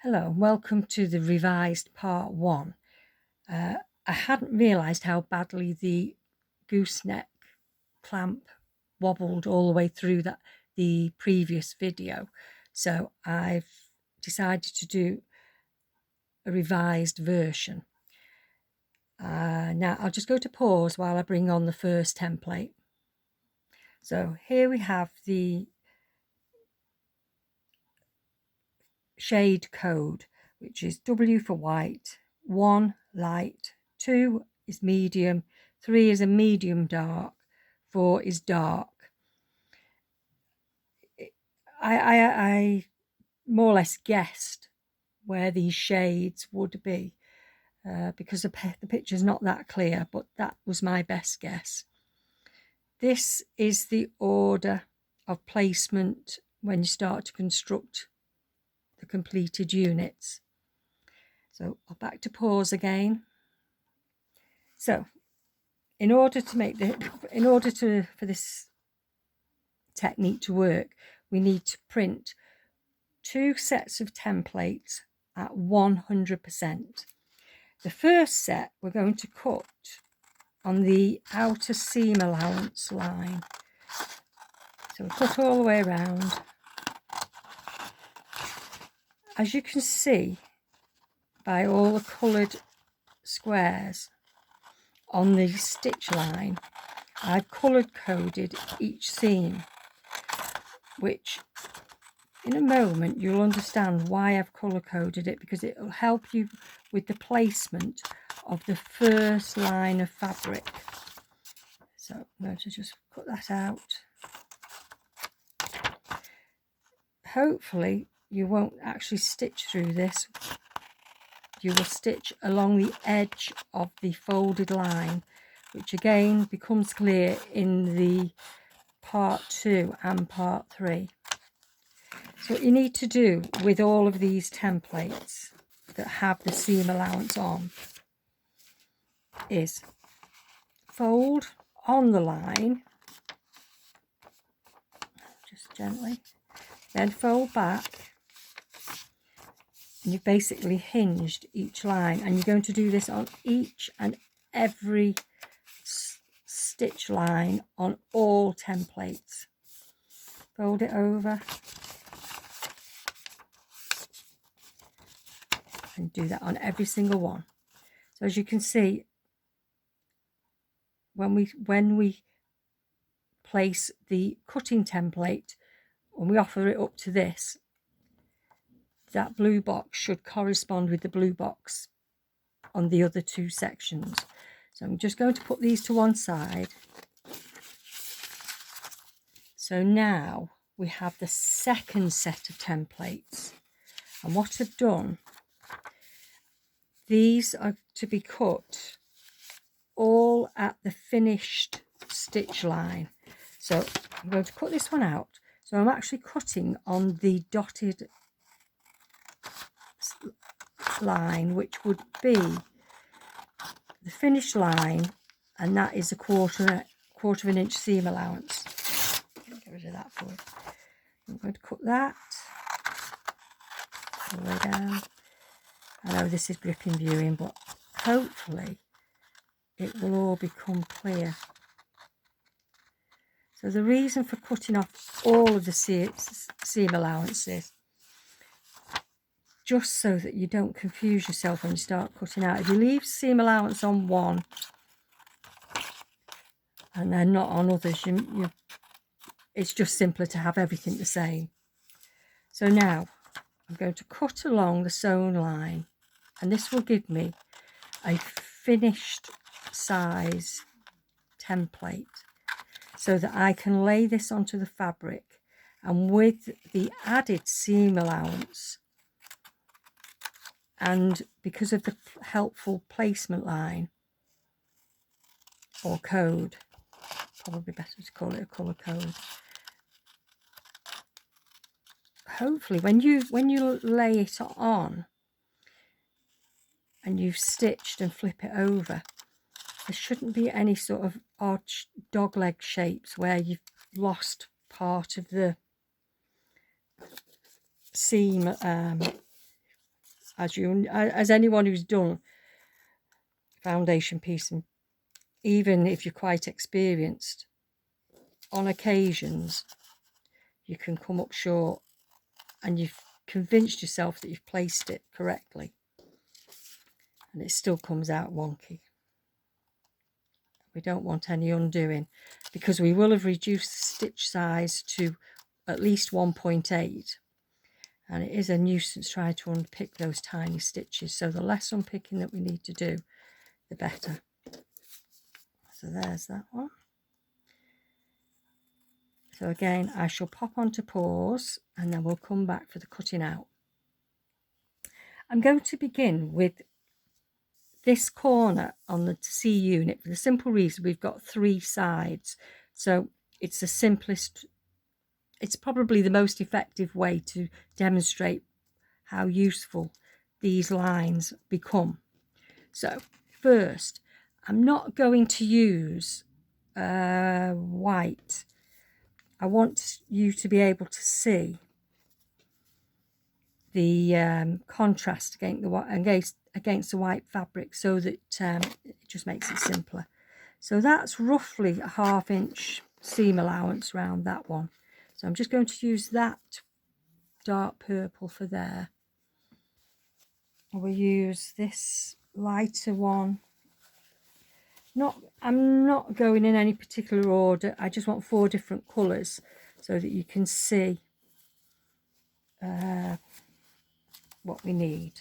Hello and welcome to the revised part 1. I hadn't realised how badly the gooseneck clamp wobbled all the way through the previous video, so I've decided to do a revised version. Now I'll just go to pause while I bring on the first template. So here we have the shade code, which is W for white, 1 light, 2 is medium, 3 is a medium dark, 4 is dark. I more or less guessed where these shades would be because the picture's not that clear, but that was my best guess. This is the order of placement when you start to construct the completed units. So I'll back to pause again. So in order for this technique to work, we need to print 2 sets of templates at 100%. The first set we're going to cut on the outer seam allowance line. So we cut all the way around. As you can see by all the coloured squares on the stitch line, I've coloured coded each seam, which in a moment you'll understand why I've colour coded it, because it will help you with the placement of the first line of fabric. So I'm going to just cut that out. Hopefully you won't actually stitch through this. You will stitch along the edge of the folded line, which again becomes clear in the part 2 and part 3. So what you need to do with all of these templates that have the seam allowance on is fold on the line, just gently, then fold back, and you've basically hinged each line, and you're going to do this on each and every stitch line on all templates. Fold it over and do that on every single one. So as you can see, when we place the cutting template, when we offer it up to this, that blue box should correspond with the blue box on the other 2 sections. So I'm just going to put these to one side. So now we have the second set of templates, and what I've done, these are to be cut all at the finished stitch line. So I'm going to cut this one out. So I'm actually cutting on the dotted line, which would be the finished line, and that is a quarter of an inch seam allowance. Get rid of that for you. I'm going to cut that all the way down. I know this is gripping viewing, but hopefully it will all become clear. So the reason for cutting off all of the seam allowances, just so that you don't confuse yourself when you start cutting out. If you leave seam allowance on one and then not on others, it's just simpler to have everything the same. So now I'm going to cut along the sewn line, and this will give me a finished size template so that I can lay this onto the fabric, and with the added seam allowance, and because of the helpful placement line or code, probably better to call it a colour code, hopefully when you lay it on and you've stitched and flip it over, there shouldn't be any sort of odd dogleg shapes where you've lost part of the seam as anyone who's done foundation piecing, even if you're quite experienced, on occasions you can come up short and you've convinced yourself that you've placed it correctly and it still comes out wonky. We don't want any undoing, because we will have reduced the stitch size to at least 1.8, and it is a nuisance trying to unpick those tiny stitches, so the less unpicking that we need to do, the better. So there's that one. So again, I shall pop onto pause and then we'll come back for the cutting out. I'm going to begin with this corner on the C unit for the simple reason we've got 3 sides. So it's the simplest, it's probably the most effective way to demonstrate how useful these lines become. So first, I'm not going to use white. I want you to be able to see the contrast against the white fabric, so that it just makes it simpler. So that's roughly a 1/2 inch seam allowance around that one. So I'm just going to use that dark purple for there. We'll use this lighter one. I'm not going in any particular order. I just want 4 different colours so that you can see what we need.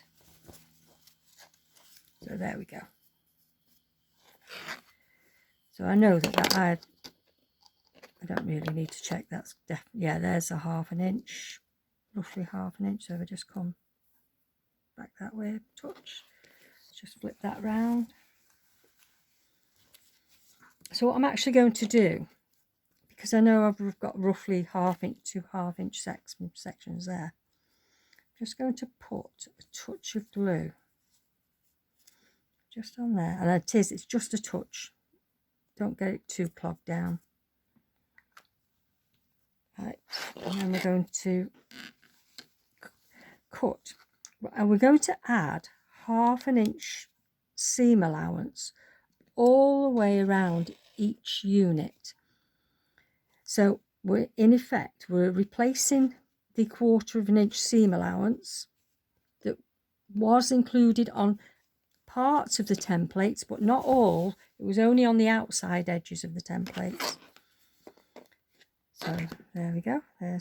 So there we go. So I know that I don't really need to check. That's definitely, yeah, there's a 1/2 inch, roughly 1/2 inch. So if I just come back that way, touch, just flip that round. So what I'm actually going to do, because I know I've got roughly 1/2 inch to 1/2 inch sections there, I'm just going to put a touch of glue just on there, and it's just a touch. Don't get it too clogged down. Right, and then we're going to cut, and we're going to add 1/2 inch seam allowance all the way around each unit. So we're in effect, we're replacing the 1/4 inch seam allowance that was included on parts of the templates, but not all. It was only on the outside edges of the templates. So there we go. So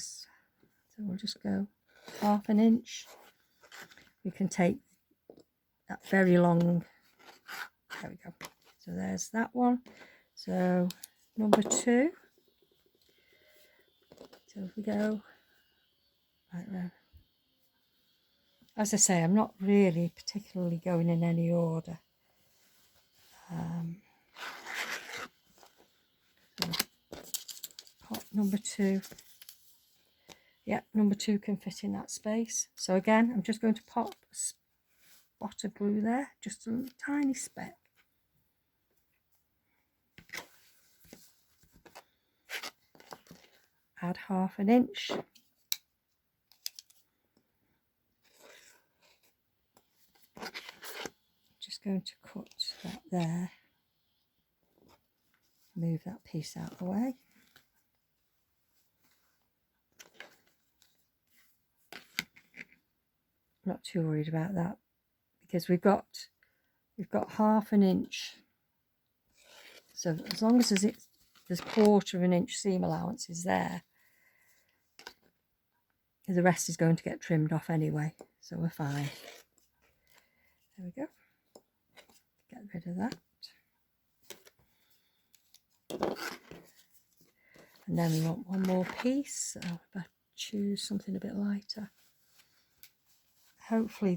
we'll just go 1/2 inch. We can take that very long. There we go. So there's that one. So number 2. So if we go right there. As I say, I'm not really particularly going in any order. So pot number 2. Yeah, number 2 can fit in that space. So again, I'm just going to pop a spot of glue there, just a tiny speck. Add 1/2 inch. Just going to cut that there. Move that piece out of the way. Not too worried about that, because we've got 1/2 inch. So as long as there's 1/4 inch seam allowance is there, the rest is going to get trimmed off anyway, so we're fine. There we go. Get rid of that. And then we want one more piece. So if I choose something a bit lighter. Hopefully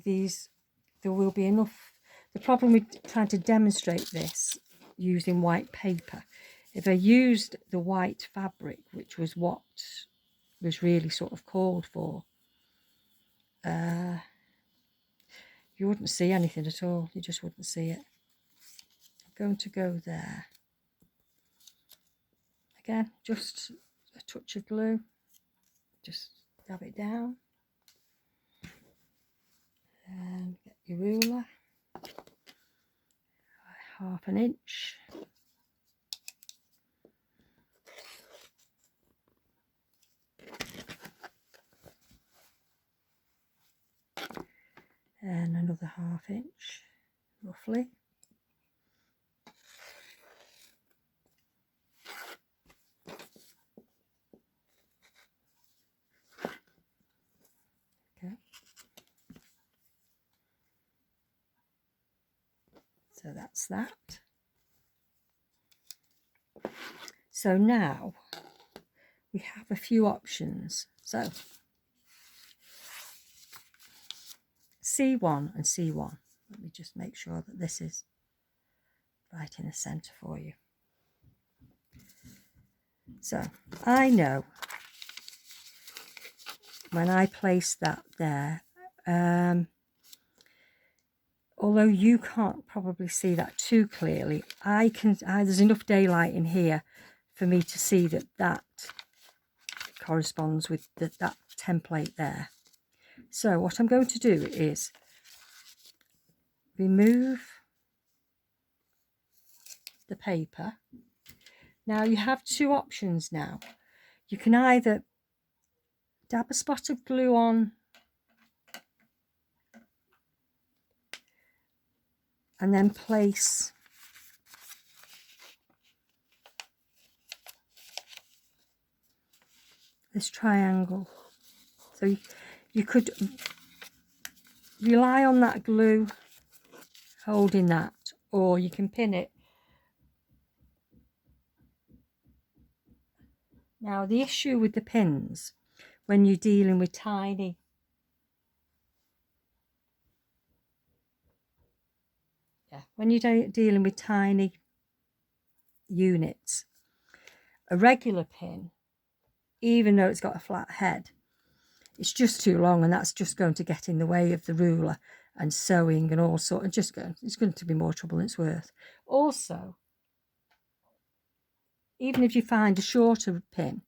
there will be enough. The problem with trying to demonstrate this using white paper, if I used the white fabric, which was what was really sort of called for, you wouldn't see anything at all. You just wouldn't see it. I'm going to go there. Again, just a touch of glue. Just dab it down. And your ruler, 1/2 inch. And another 1/2 inch, roughly. Okay. So that's that. So now we have a few options. So C1 and C1. Let me just make sure that this is right in the centre for you. So I know when I place that there, although you can't probably see that too clearly, there's enough daylight in here for me to see that that corresponds with that template there. So what I'm going to do is remove the paper. Now you have two options now. You can either dab a spot of glue on and then place this triangle. So you could rely on that glue holding that, or you can pin it. Now the issue with the pins when you're dealing with when you're dealing with tiny units, a regular pin, even though it's got a flat head, it's just too long, and that's just going to get in the way of the ruler and sewing and all sorts. It's going to be more trouble than it's worth. Also, even if you find a shorter pin,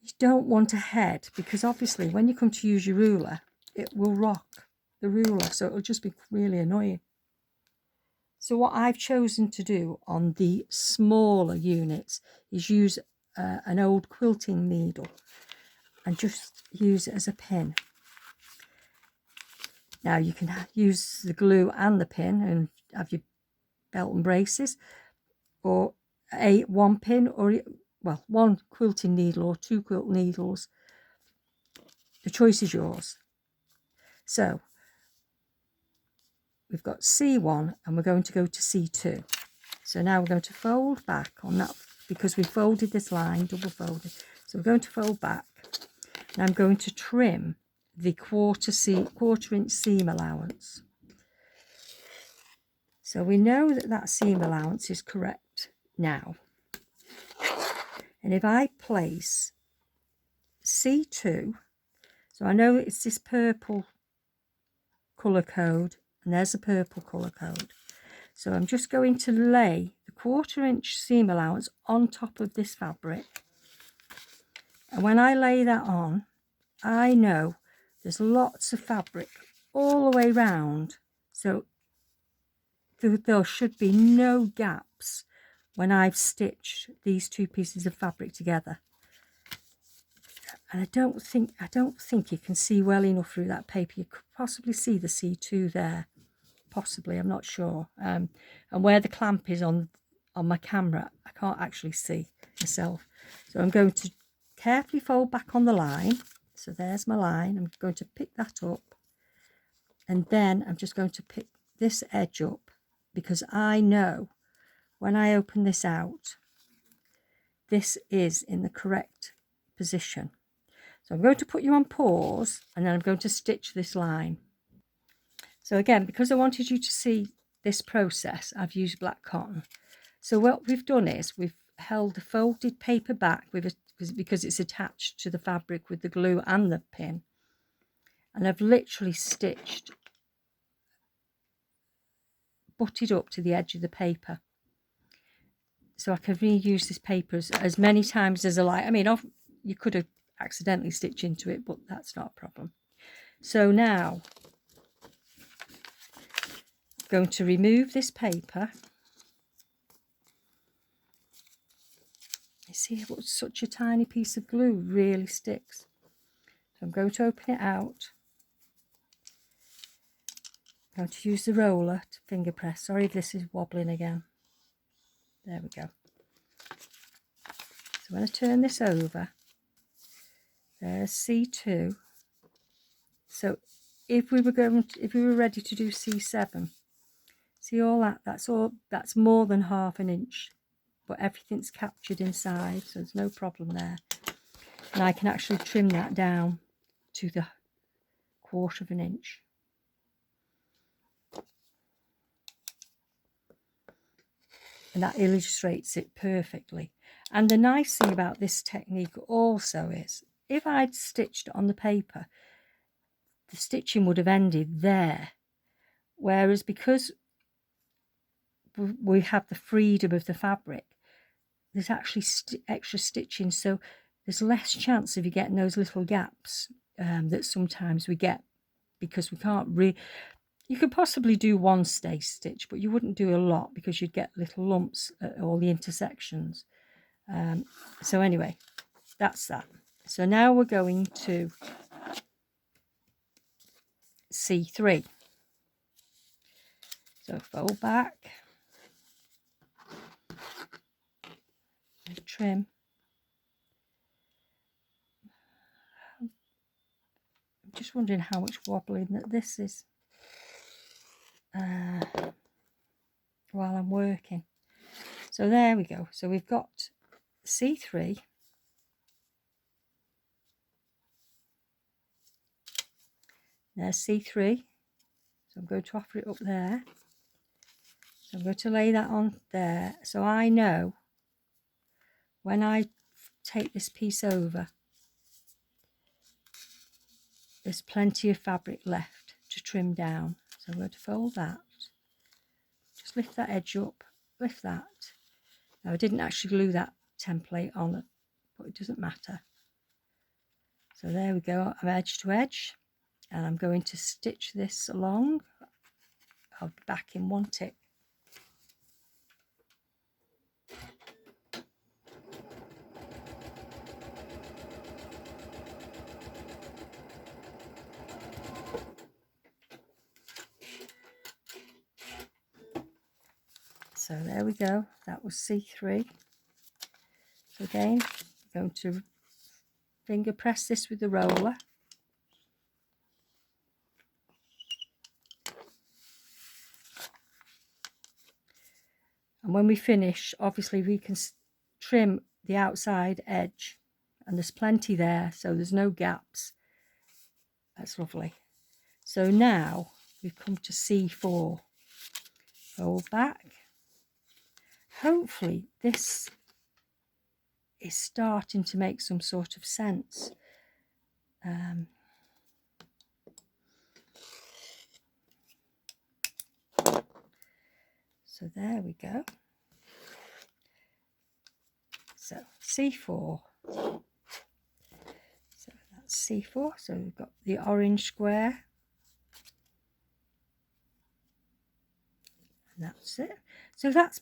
you don't want a head, because obviously when you come to use your ruler, it will rock the ruler, so it'll just be really annoying. So what I've chosen to do on the smaller units is use an old quilting needle and just use it as a pin. Now you can use the glue and the pin and have your belt and braces, or one pin, or well, one quilting needle or two quilt needles. The choice is yours. So we've got C1 and we're going to go to C2. So now we're going to fold back on that, because we folded this line, double folded. So we're going to fold back, and I'm going to trim the quarter inch seam allowance. So we know that that seam allowance is correct now. And if I place C2, so I know it's this purple colour code, and there's a purple colour code. So I'm just going to lay the quarter inch seam allowance on top of this fabric. And when I lay that on, I know there's lots of fabric all the way round. So there should be no gaps when I've stitched these two pieces of fabric together. And I don't think you can see well enough through that paper. You could possibly see the C2 there. Possibly, I'm not sure. And where the clamp is on my camera, I can't actually see myself. So I'm going to carefully fold back on the line. So there's my line. I'm going to pick that up. And then I'm just going to pick this edge up, because I know when I open this out, this is in the correct position. So I'm going to put you on pause, and then I'm going to stitch this line. So again, because I wanted you to see this process, I've used black cotton. So what we've done is we've held the folded paper back because it's attached to the fabric with the glue and the pin. And I've literally butted up to the edge of the paper. So I can reuse this paper as many times as I like. I mean, you could have accidentally stitched into it, but that's not a problem. So now going to remove this paper. You see what such a tiny piece of glue really sticks. So I'm going to open it out. I'm going to use the roller to finger press. Sorry if this is wobbling again. There we go. So when I turn this over, there's C2. So if we were ready to do C7, see all that? That's more than ½ inch, but everything's captured inside, so there's no problem there. And I can actually trim that down to the 1/4 inch. And that illustrates it perfectly. And the nice thing about this technique also is, if I'd stitched on the paper, the stitching would have ended there. Whereas because we have the freedom of the fabric, there's actually extra stitching, so there's less chance of you getting those little gaps that sometimes we get, because we can't you could possibly do one stay stitch, but you wouldn't do a lot because you'd get little lumps at all the intersections. So anyway, that's that. So now we're going to C3. So fold back, trim. I'm just wondering how much wobbling that this is while I'm working. So there we go. So we've got C3. There's C3. So I'm going to offer it up there. So I'm going to lay that on there. So I know when I take this piece over, there's plenty of fabric left to trim down. So I'm going to fold that. Just lift that edge up, lift that. Now I didn't actually glue that template on it, but it doesn't matter. So there we go, I'm edge to edge, and I'm going to stitch this along. I'll be back in one tick. So there we go, that was C3. So again, I'm going to finger press this with the roller. And when we finish, obviously we can trim the outside edge, and there's plenty there, so there's no gaps. That's lovely. So now we've come to C4. Fold back. Hopefully this is starting to make some sort of sense. So there we go. So C4. So that's C4. So we've got the orange square. And that's it. So that's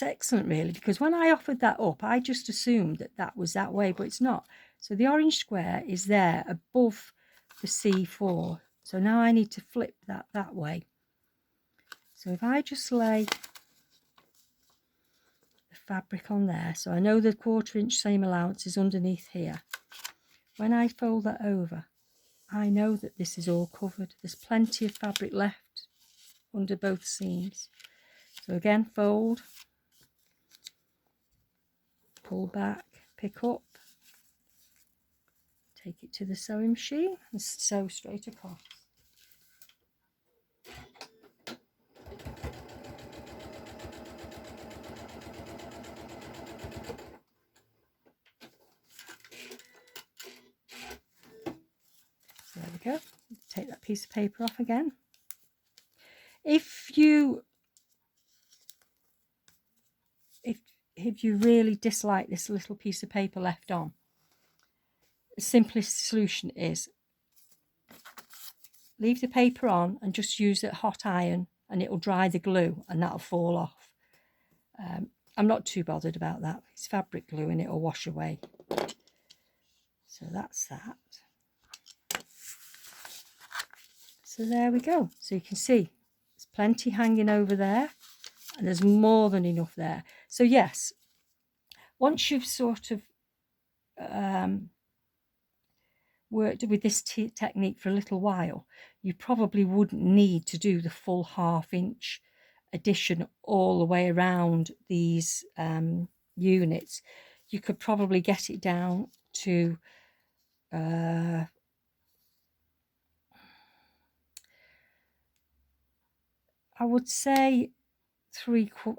excellent really, because when I offered that up, I just assumed that that was that way, but it's not. So the orange square is there above the C4. So now I need to flip that way. So if I just lay the fabric on there, so I know the 1/4 inch seam allowance is underneath here. When I fold that over, I know that this is all covered. There's plenty of fabric left under both seams. So again, fold, pull back, pick up, take it to the sewing machine and sew straight across. So there we go. Take that piece of paper off again. If you really dislike this little piece of paper left on, the simplest solution is leave the paper on and just use a hot iron and it'll dry the glue and that'll fall off. I'm not too bothered about that. It's fabric glue and it'll wash away. So that's that. So there we go. So you can see there's plenty hanging over there and there's more than enough there. So yes, once you've sort of worked with this technique for a little while, you probably wouldn't need to do the full 1/2 inch addition all the way around these units. You could probably get it down to I would say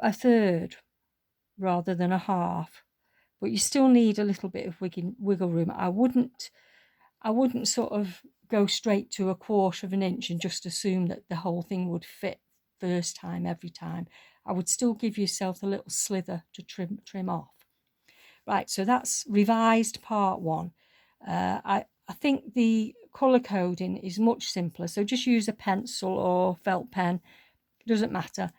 a third rather than a half, but you still need a little bit of wiggle room. I wouldn't sort of go straight to a 1/4 of an inch and just assume that the whole thing would fit first time every time. I would still give yourself a little slither to trim off. Right, so that's revised part 1. I think the colour coding is much simpler, so just use a pencil or felt pen, it doesn't matter,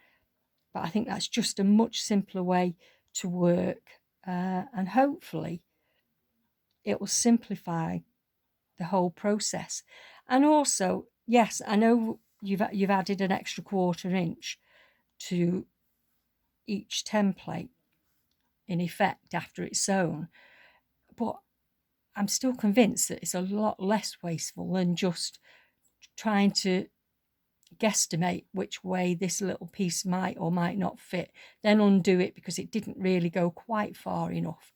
but I think that's just a much simpler way to work, and hopefully it will simplify the whole process. And also, yes, I know you've added an extra 1/4 inch to each template in effect after it's sewn, but I'm still convinced that it's a lot less wasteful than just trying to guesstimate which way this little piece might or might not fit, then undo it because it didn't really go quite far enough,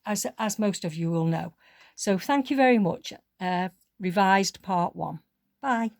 as most of you will know. So thank you very much. Revised part 1. Bye.